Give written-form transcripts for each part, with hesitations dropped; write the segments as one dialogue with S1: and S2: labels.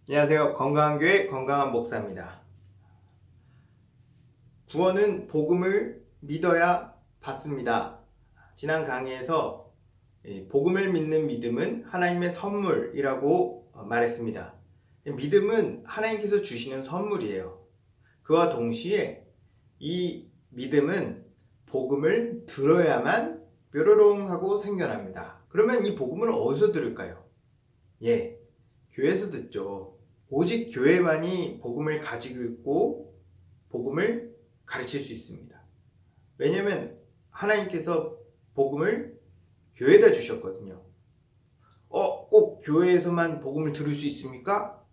S1: 안녕하세요. 건강한 교회 건강한 목사입니다. 구원은 복음을 믿어야 받습니다. 지난 강의에서 복음을 믿는 믿음은 하나님의 선물이라고 말했습니다. 믿음은 하나님께서 주시는 선물이에요. 그와 동시에 이 믿음은 복음을 들어야만 뾰로롱하고 생겨납니다. 그러면 이 복음을 어디서 들을까요? 교회에서 듣죠. 오직 교회만이 복음을 가지고 있고 복음을 가르칠 수 있습니다. 왜냐하면 하나님께서 복음을 교회에다 주셨거든요. 꼭 교회에서만 복음을 들을 수 있습니까?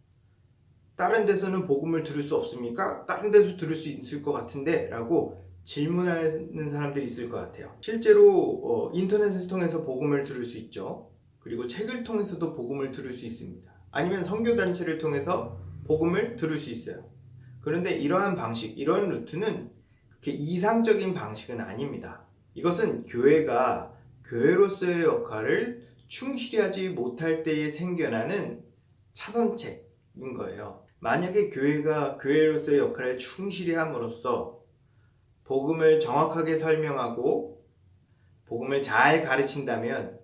S1: 다른 데서는 복음을 들을 수 없습니까? 다른 데서 들을 수 있을 것 같은데 라고 질문하는 사람들이 있을 것 같아요. 실제로 인터넷을 통해서 복음을 들을 수 있죠. 그리고 책을 통해서도 복음을 들을 수 있습니다. 아니면 선교단체를 통해서 복음을 들을 수 있어요. 그런데 이러한 방식, 이런 루트는 그렇게 이상적인 방식은 아닙니다. 이것은 교회가 교회로서의 역할을 충실히 하지 못할 때에 생겨나는 차선책인 거예요. 만약에 교회가 교회로서의 역할을 충실히 함으로써 복음을 정확하게 설명하고 복음을 잘 가르친다면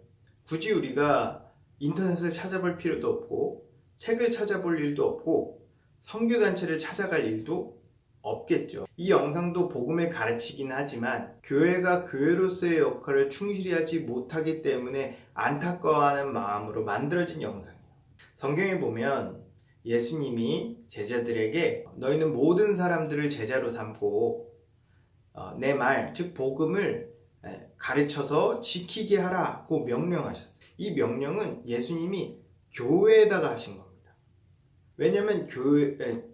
S1: 굳이 우리가 인터넷을 찾아볼 필요도 없고 책을 찾아볼 일도 없고 선교단체를 찾아갈 일도 없겠죠. 이 영상도 복음을 가르치긴 하지만 교회가 교회로서의 역할을 충실히 하지 못하기 때문에 안타까워하는 마음으로 만들어진 영상이에요. 성경에 보면 예수님이 제자들에게 너희는 모든 사람들을 제자로 삼고 내 말, 즉 복음을 가르쳐서 지키게 하라고 명령하셨어요. 이 명령은 예수님이 교회에다가 하신 겁니다. 왜냐하면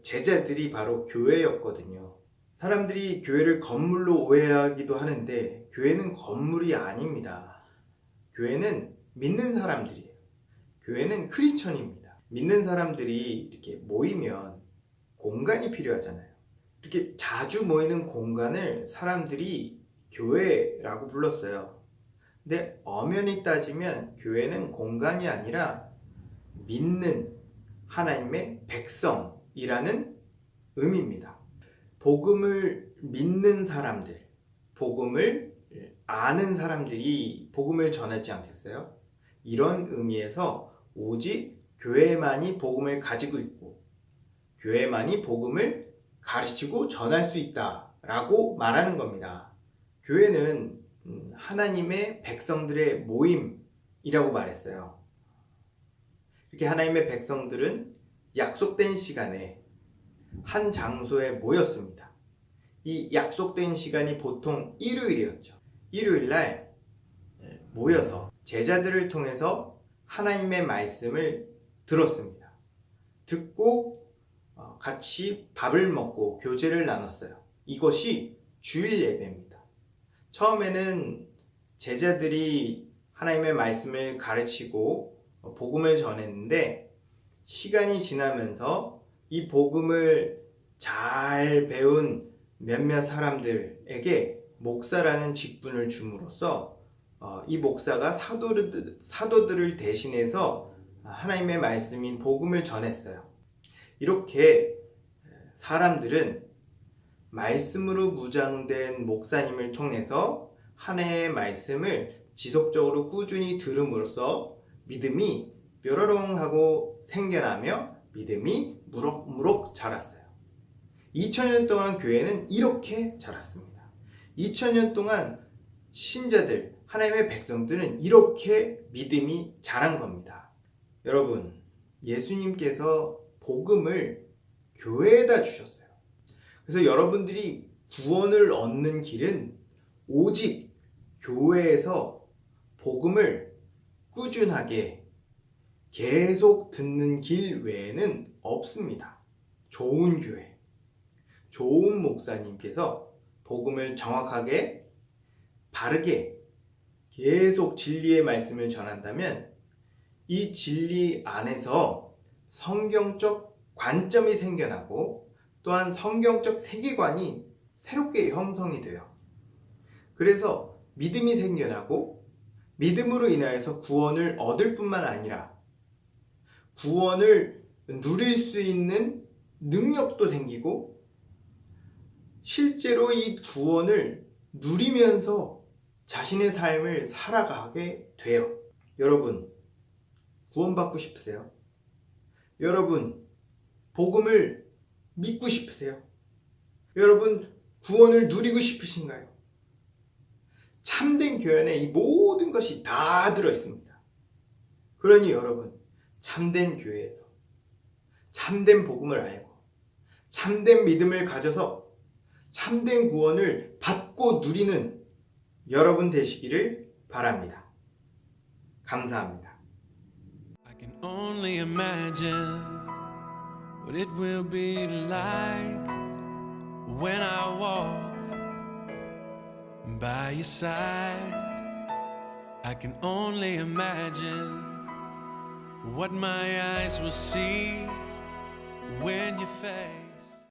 S1: 제자들이 바로 교회였거든요. 사람들이 교회를 건물로 오해하기도 하는데 교회는 건물이 아닙니다. 교회는 믿는 사람들이에요. 교회는 크리스천입니다. 믿는 사람들이 이렇게 모이면 공간이 필요하잖아요. 이렇게 자주 모이는 공간을 사람들이 교회라고 불렀어요. 근데 엄연히 따지면 교회는 공간이 아니라 믿는 하나님의 백성이라는 의미입니다. 복음을 믿는 사람들, 복음을 아는 사람들이 복음을 전하지 않겠어요? 이런 의미에서 오직 교회만이 복음을 가지고 있고 교회만이 복음을 가르치고 전할 수 있다라고 말하는 겁니다. 교회는 하나님의 백성들의 모임이라고 말했어요. 이렇게 하나님의 백성들은 약속된 시간에 한 장소에 모였습니다. 이 약속된 시간이 보통 일요일이었죠. 일요일날 모여서 제자들을 통해서 하나님의 말씀을 들었습니다. 듣고 같이 밥을 먹고 교제를 나눴어요. 이것이 주일 예배입니다. 처음에는 제자들이 하나님의 말씀을 가르치고 복음을 전했는데 시간이 지나면서 이 복음을 잘 배운 몇몇 사람들에게 목사라는 직분을 줌으로써 이 목사가 사도들을 대신해서 하나님의 말씀인 복음을 전했어요. 이렇게 사람들은 말씀으로 무장된 목사님을 통해서 하나님의 말씀을 지속적으로 꾸준히 들음으로써 믿음이 뾰로롱 하고 생겨나며 믿음이 무럭무럭 자랐어요. 2000년 동안 교회는 이렇게 자랐습니다. 2000년 동안 신자들, 하나님의 백성들은 이렇게 믿음이 자란 겁니다. 여러분, 예수님께서 복음을 교회에다 주셨어요. 그래서 여러분들이 구원을 얻는 길은 오직 교회에서 복음을 꾸준하게 계속 듣는 길 외에는 없습니다. 좋은 교회, 좋은 목사님께서 복음을 정확하게, 바르게 계속 진리의 말씀을 전한다면 이 진리 안에서 성경적 관점이 생겨나고 또한 성경적 세계관이 새롭게 형성이 돼요. 그래서 믿음이 생겨나고 믿음으로 인하여서 구원을 얻을 뿐만 아니라 구원을 누릴 수 있는 능력도 생기고 실제로 이 구원을 누리면서 자신의 삶을 살아가게 돼요. 여러분, 구원받고 싶으세요? 여러분, 복음을 믿고 싶으세요? 여러분, 구원을 누리고 싶으신가요? 참된 교회 이 모든 것이 다 들어있습니다. 그러니 여러분, 참된 교회에서 참된 복음을 알고 참된 믿음을 가져서 참된 구원을 받고 누리는 여러분 되시기를 바랍니다. 감사합니다.
S2: I can only imagine what it will be like when I walk by your side. I can only imagine what my eyes will see when your face